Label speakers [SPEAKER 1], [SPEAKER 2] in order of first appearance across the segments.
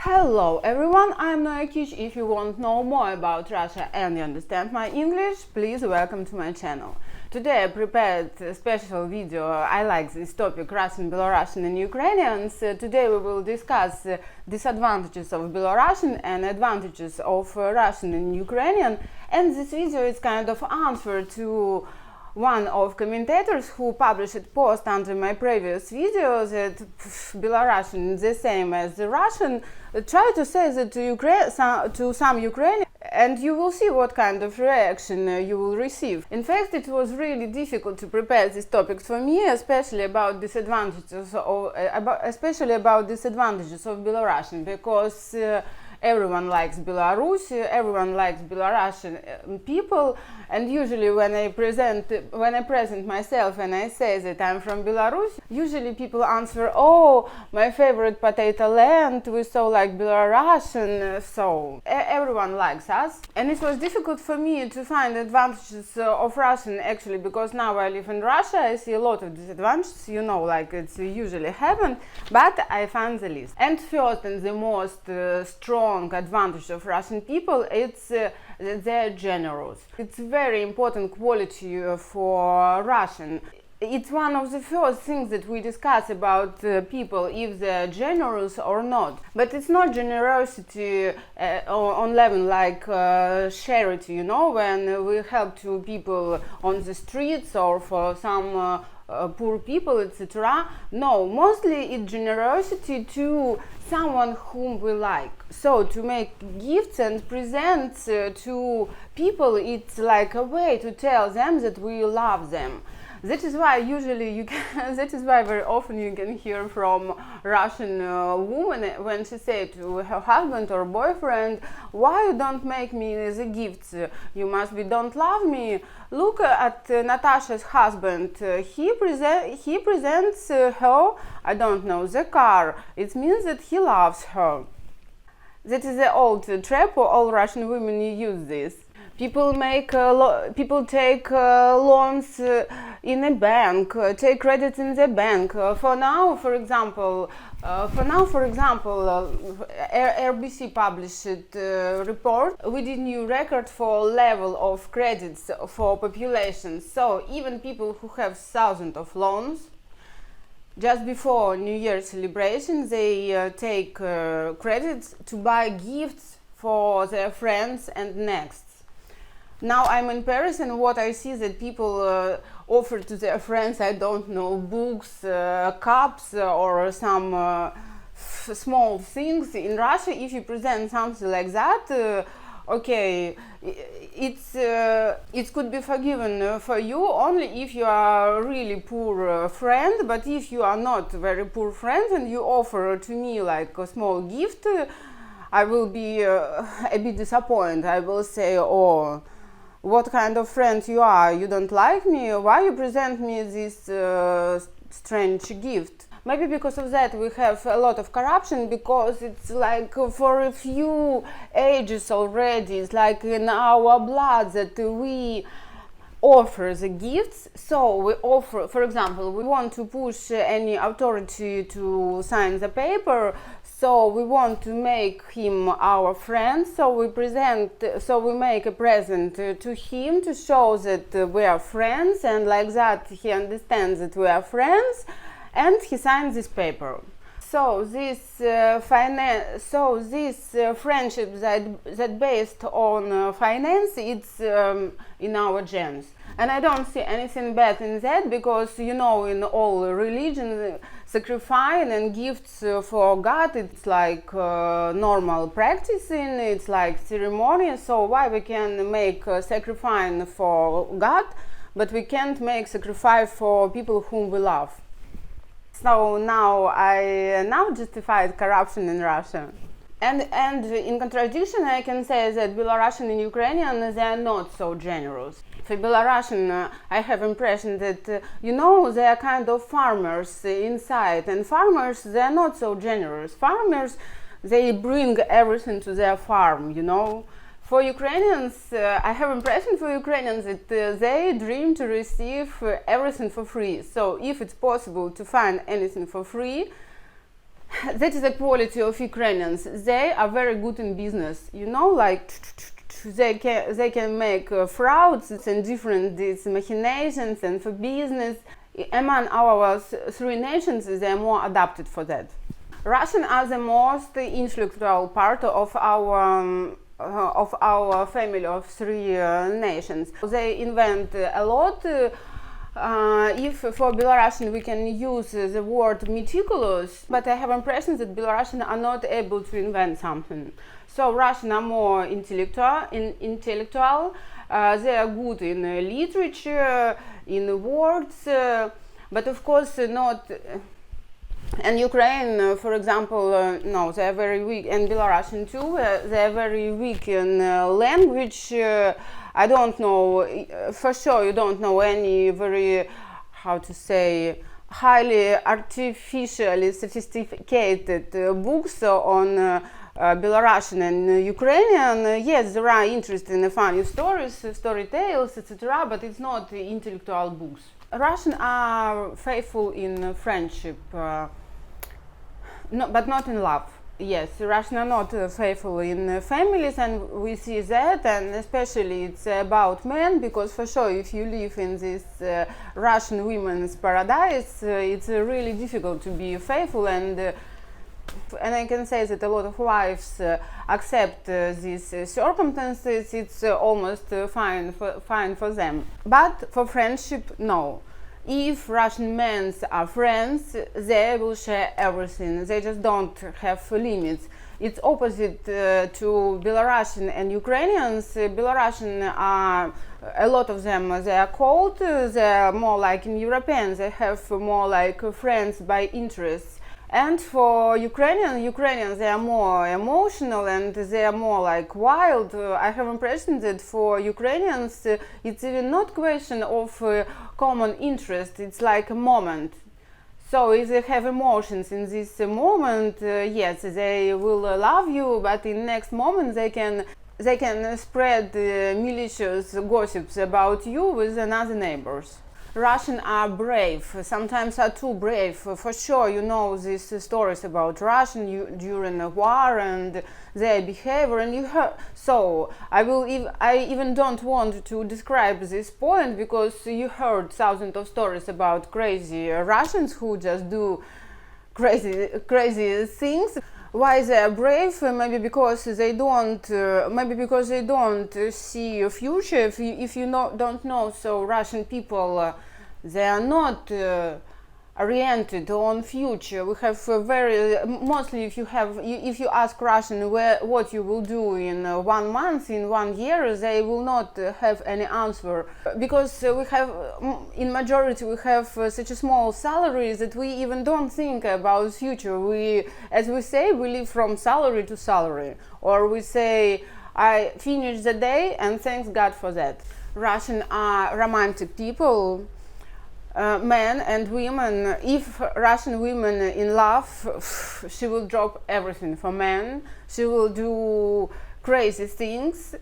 [SPEAKER 1] Hello everyone, I'm Noakic. If you want to know more about Russia and you understand my English, please welcome to my channel. Today I prepared a special video. I like this topic, Russian, Belarusian and Ukrainians. Today we will discuss disadvantages of Belarusian and advantages of Russian and Ukrainian. And this video is kind of answer to one of commentators who published a post under my previous video that Belarusian is the same as the Russian. Try to say that to some Ukrainians, and you will see what kind of reaction you will receive. In fact, it was really difficult to prepare this topic for me, especially about disadvantages of Belarusian, because everyone likes Belarus, everyone likes Belarusian people, and usually when I present myself and I say that I'm from Belarus, usually people answer, "Oh, my favorite potato land, we so like Belarusian," so everyone likes us. And it was difficult for me to find advantages of Russian actually, because now I live in Russia, I see a lot of disadvantages, you know, like it's usually happen, but I found the list. And first and the most strong advantage of Russian people, it's that they're generous. It's very important quality for Russian. It's one of the first things that we discuss about people, if they're generous or not. But it's not generosity on level like charity, you know, when we help to people on the streets or for some poor people, etc. No, mostly it's generosity to someone whom we like. So to make gifts and presents to people, it's like a way to tell them that we love them. That is why usually that is why very often you can hear from Russian woman when she say to her husband or boyfriend, "Why you don't make me the gifts? You must be don't love me." Look at Natasha's husband. He presents her, I don't know, the car. It means that he loves her. That is the old trap. All Russian women use this. People take loans in a bank, take credit in the bank. For now, for example, RBC published a report with a new record for level of credits for population. So even people who have thousands of loans, just before New Year celebration, they take credits to buy gifts for their friends and next. Now I'm in Paris, and what I see that people offer to their friends, I don't know, books, cups, or some small things. In Russia, if you present something like that, okay, it could be forgiven for you only if you are a really poor friend. But if you are not a very poor friend and you offer to me like a small gift, I will be a bit disappointed. I will say, "Oh, what kind of friend you are? You don't like me? Why you present me this strange gift?" Maybe because of that we have a lot of corruption, because it's like for a few ages already, it's like in our blood that we offer the gifts. So we offer, for example, we want to push any authority to sign the paper, so we want to make him our friend, so we make a present to him to show that we are friends, and like that he understands that we are friends, and he signs this paper. So this friendship that based on finance, it's in our genes. And I don't see anything bad in that, because you know, in all religions, sacrificing and gifts for God, it's like normal practicing, it's like ceremony. So why we can make sacrifice for God, but we can't make sacrifice for people whom we love? So now I justified corruption in Russia. And in contradiction, I can say that Belarusian and Ukrainian, they are not so generous. For Belarusian, I have impression that, you know, they are kind of farmers inside, and farmers, they are not so generous. Farmers, they bring everything to their farm, you know. For Ukrainians, I have impression for Ukrainians that they dream to receive everything for free. So if it's possible to find anything for free, That is the quality of Ukrainians. They are very good in business, you know, like they can make frauds and different these machinations, and for business. Among our three nations, they are more adapted for that. Russians are the most intellectual part of our family of three nations. They invent a lot. If for Belarusian we can use the word meticulous, but I have impression that Belarusians are not able to invent something. So Russians are more intellectual. They are good in literature, in words, but of course not. And Ukraine, for example, no, they are very weak, and Belarusian too. They are very weak in language. I don't know, for sure you don't know any very, how to say, highly artificially sophisticated books on Belarusian and Ukrainian. Yes, there are interesting funny stories, story tales, etc., but it's not intellectual books. Russians are faithful in friendship, no, but not in love. Yes, Russians are not faithful in families, and we see that, and especially it's about men, because for sure if you live in this Russian women's paradise, it's really difficult to be faithful, and I can say that a lot of wives accept these circumstances. It's almost fine for them, but for friendship, no. If Russian men are friends, they will share everything. They just don't have limits. It's opposite to Belarusian and Ukrainians. Belarusian are, a lot of them, they are cold. They are more like in Europeans. They have more like friends by interests. And for Ukrainians, they are more emotional and they are more like wild. I have impression that for Ukrainians, it's even not question of common interest. It's like a moment. So if they have emotions in this moment, yes, they will love you, but in next moment they can spread malicious gossips about you with another neighbors. Russians are brave, sometimes are too brave. For sure, you know these stories about Russian during a war and their behavior, and you heard. So I even don't want to describe this point, because you heard thousands of stories about crazy Russians who just do crazy things. Why they are brave? Maybe because they don't. See a future. If you don't know, so Russian people, they are not oriented on future. We have mostly if you ask Russian what you will do in 1 month, in 1 year, they will not have any answer, because we have in majority we have such a small salary that we even don't think about future. As we say, we live from salary to salary, or we say I finish the day and thanks God for that. Russians are romantic people. Men and women. If Russian women in love, she will drop everything for men. She will do crazy things.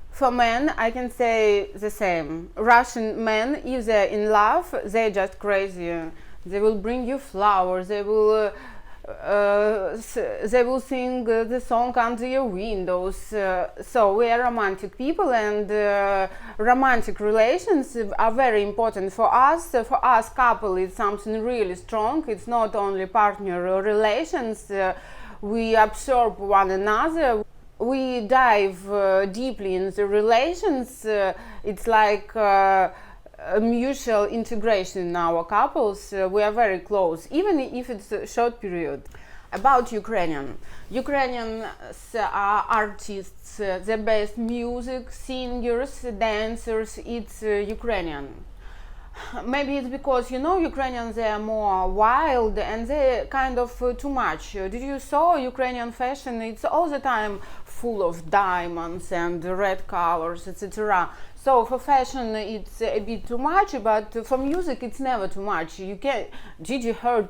[SPEAKER 1] For men, I can say the same. Russian men, if they're in love, they're just crazy. They will bring you flowers. They will sing the song under your windows. So we are romantic people, and romantic relations are very important for us. For us, couple is something really strong. It's not only partner relations. We absorb one another. We dive deeply in the relations. It's like a mutual integration in our couples. We are very close, even if it's a short period. About Ukrainians are artists, the best music, singers, dancers, it's Ukrainian. Maybe it's because, Ukrainians, they are more wild and they kind of too much. Did you saw Ukrainian fashion? It's all the time full of diamonds and red colors, etc. So for fashion it's a bit too much, but for music it's never too much. Did you heard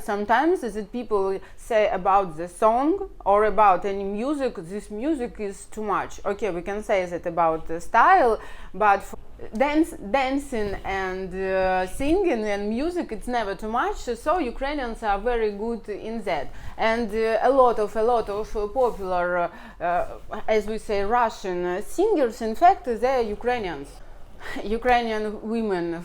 [SPEAKER 1] sometimes that people say about the song or about any music, this music is too much? Okay, we can say that about the style, but dancing and singing and music, it's never too much. So Ukrainians are very good in that, and a lot of popular, as we say, Russian singers. In fact, they're Ukrainians. Ukrainian women.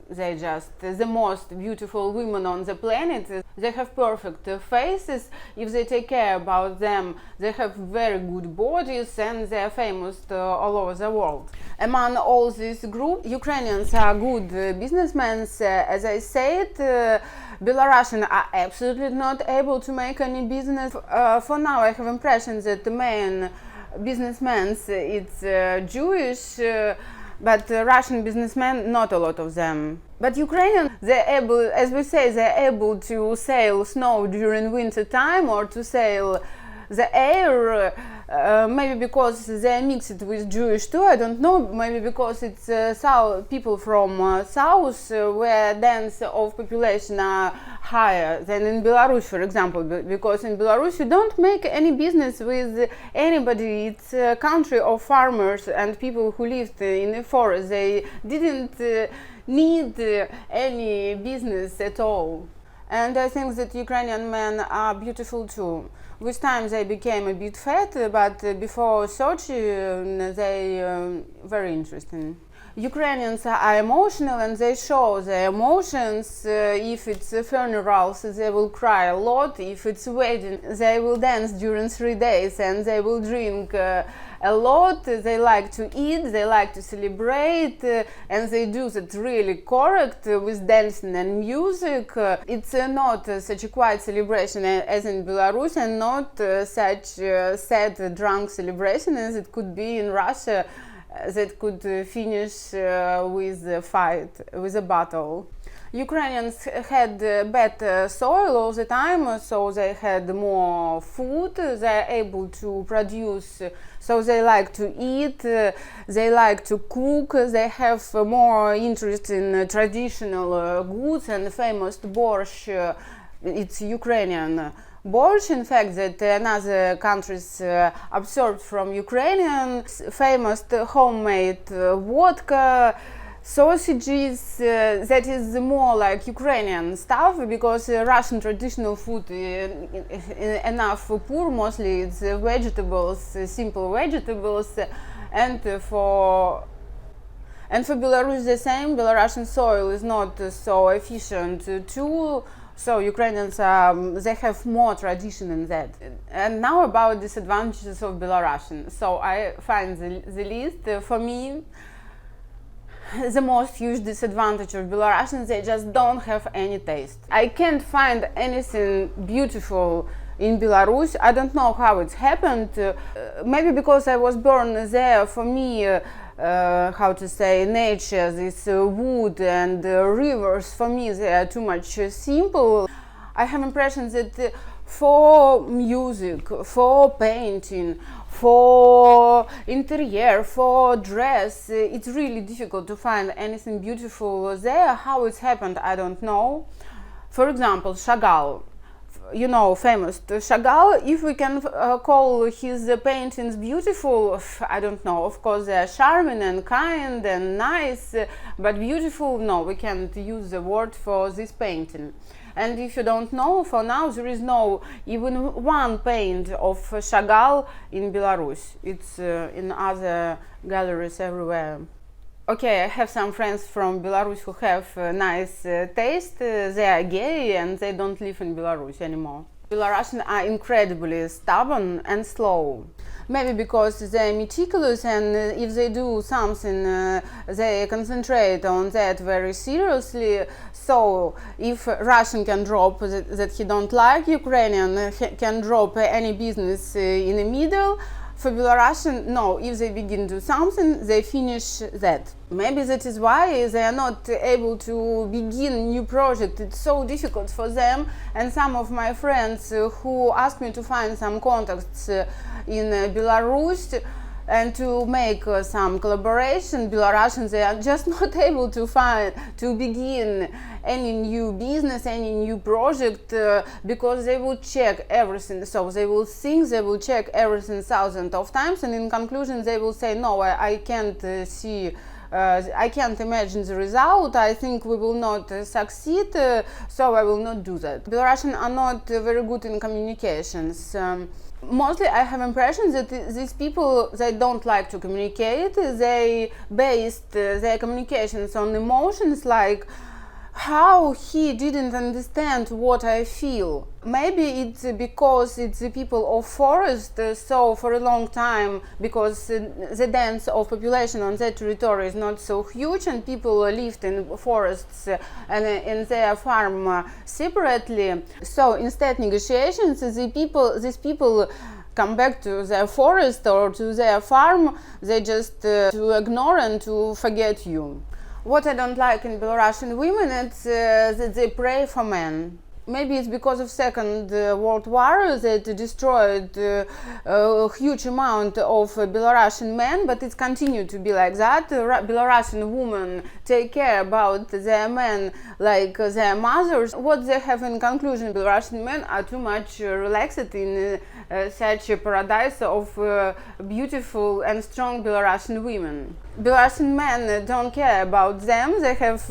[SPEAKER 1] They're just the most beautiful women on the planet. They have perfect faces. If they take care about them, they have very good bodies, and they are famous all over the world. Among all this group, Ukrainians are good businessmen. As I said, Belarusians are absolutely not able to make any business. For now, I have impression that the main businessmen it's Jewish. But Russian businessmen, not a lot of them. But Ukrainians, they're able, as we say, they're able to sail snow during winter time, or to sail the air, maybe because they're mixed with Jewish too, I don't know, maybe because it's people from south where dense of population are higher than in Belarus, for example, because in Belarus you don't make any business with anybody. It's a country of farmers and people who lived in the forest. They didn't need any business at all. And I think that Ukrainian men are beautiful too. With time they became a bit fat, but before Sochi they very interesting. Ukrainians are emotional and they show their emotions. If it's funerals, they will cry a lot. If it's wedding, they will dance during 3 days and they will drink a lot. They like to eat, they like to celebrate, and they do that really correct with dancing and music. It's not such a quiet celebration as in Belarus, and not such sad drunk celebration as it could be in Russia, that could finish with a fight, with a battle. Ukrainians had better soil all the time, so they had more food, they're able to produce, so they like to eat, they like to cook, they have more interest in traditional goods, and famous borscht, it's Ukrainian borscht, in fact, that another countries absorbed from Ukrainian, famous homemade vodka, sausages, that is more like Ukrainian stuff, because Russian traditional food enough for poor, mostly it's vegetables, simple vegetables, and for Belarus the same. Belarusian soil is not so efficient too, so Ukrainians they have more tradition in that. And now about disadvantages of Belarusian. So I find the list. For me, the most huge disadvantage of Belarusians, they just don't have any taste. I can't find anything beautiful in Belarus. I don't know how it happened. Maybe because I was born there. For me, how to say, nature, this wood and rivers, for me they are too much simple. I have impression that for music, for painting, for interior, for dress, it's really difficult to find anything beautiful there. How it happened, I don't know. For example, Chagall, you know, famous Chagall, if we can call his paintings beautiful, I don't know. Of course, they are charming and kind and nice, but beautiful, no, we can't use the word for this painting. And if you don't know, for now there is no even one paint of Chagall in Belarus. It's in other galleries everywhere. Okay, I have some friends from Belarus who have nice taste. They are gay and they don't live in Belarus anymore. Belarusians are incredibly stubborn and slow. Maybe because they're meticulous, and if they do something, they concentrate on that very seriously. So if Russian can drop that he don't like Ukrainian, can drop any business in the middle. For Belarusian, no, if they begin to do something, they finish that. Maybe that is why they are not able to begin new project. It's so difficult for them. And some of my friends who asked me to find some contacts in Belarus and to make some collaboration, Belarusians, they are just not able to begin any new business, any new project, because they will check everything. So they will think, they will check everything thousands of times, and in conclusion they will say, no, I can't see I can't imagine the result. I think we will not succeed, so I will not do that. Belarusians are not very good in communications. Mostly I have impression that these people, they don't like to communicate. They based their communications on emotions, like how he didn't understand what I feel. Maybe it's because it's the people of forest, so for a long time, because the dense of population on that territory is not so huge, and people lived in forests and in their farm separately. So instead negotiations, these people come back to their forest or to their farm. They just to ignore and to forget you. What I don't like in Belarusian women is that they pray for men. Maybe it's because of Second World War that destroyed a huge amount of Belarusian men, but it's continued to be like that. Belarusian women take care about their men like their mothers. What they have in conclusion, Belarusian men are too much relaxed in such a paradise of beautiful and strong Belarusian women. Belarusian men don't care about them. They have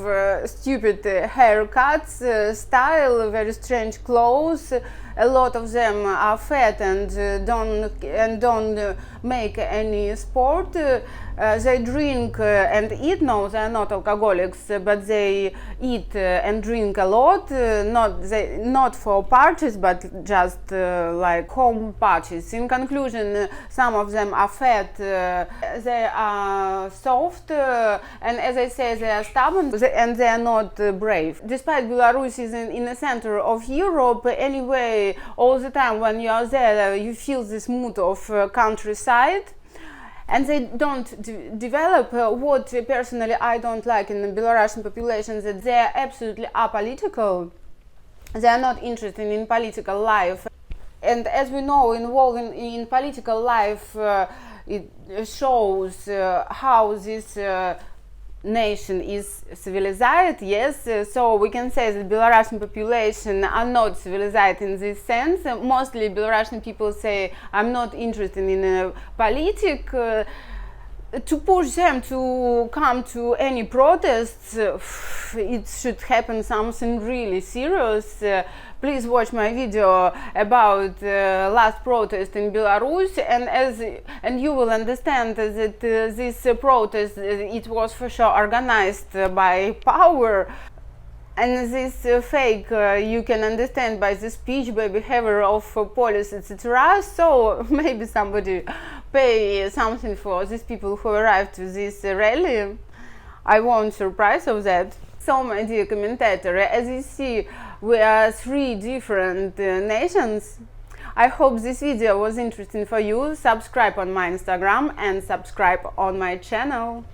[SPEAKER 1] stupid haircuts, style, very strange clothes. A lot of them are fat and don't make any sport. They drink and eat. No, they are not alcoholics, but they eat and drink a lot. Not for parties, but just like home parties. In conclusion, some of them are fat. They are soft, and as I say, they are stubborn, and they are not brave. Despite Belarus is in the center of Europe, anyway, all the time when you are there, you feel this mood of countryside. And they don't develop what personally I don't like in the Belarusian population, that they are absolutely apolitical. They are not interested in political life. And as we know, involving in political life, it shows how this nation is civilized. Yes, so we can say that Belarusian population are not civilized in this sense. Mostly Belarusian people say, I'm not interested in politics. To push them to come to any protests, it should happen something really serious. Please watch my video about last protest in Belarus, and you will understand that this protest, it was for sure organized by power. And this fake you can understand by the speech, by behavior of police, etc. So maybe somebody pay something for these people who arrived to this rally. I won't surprise of that. So, my dear commentator, as you see, we are three different nations. I hope this video was interesting for you. Subscribe on my Instagram and subscribe on my channel.